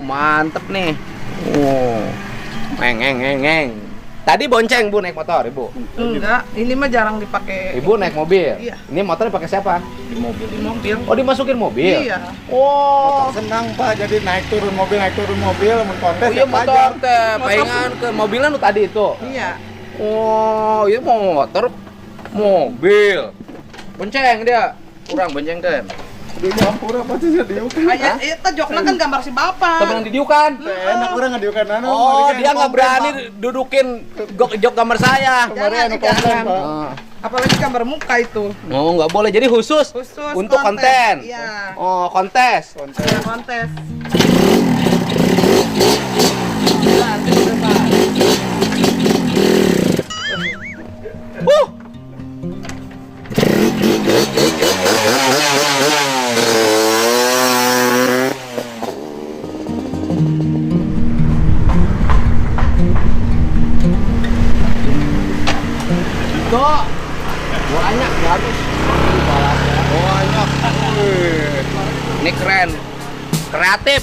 Mantep nih. Ngeng. Tadi bonceng Bu naik motor, Ibu. Enggak, ini mah jarang dipakai. Ibu naik mobil. Iya. Ini motor dipakai siapa? Di mobil. Oh, dimasukin mobil. Iya. Oh. Senang Pak, jadi naik turun mobil, mun kontes Oh iya ya motor pajak. teh, palingan ke mobilan lu tadi itu. Iya. Oh, iya motor, mobil. Bonceng dia. Kurang bonceng kan. Di campur apa sih diuk? Kayak itu jokna kan gambar si bapak. Temen didiukan. Enak kurang ngadiukan anu. Oh, dia nggak berani dudukin jok gambar saya. Kemarin anu Jangan. konten, Pak. Ah. Apalagi gambar muka itu. Oh, nggak boleh. Jadi khusus untuk konten. Iya. Oh, kontes. Iya, kontes. Tuh. Banyak habis. Banyak. Ini keren. Kreatif.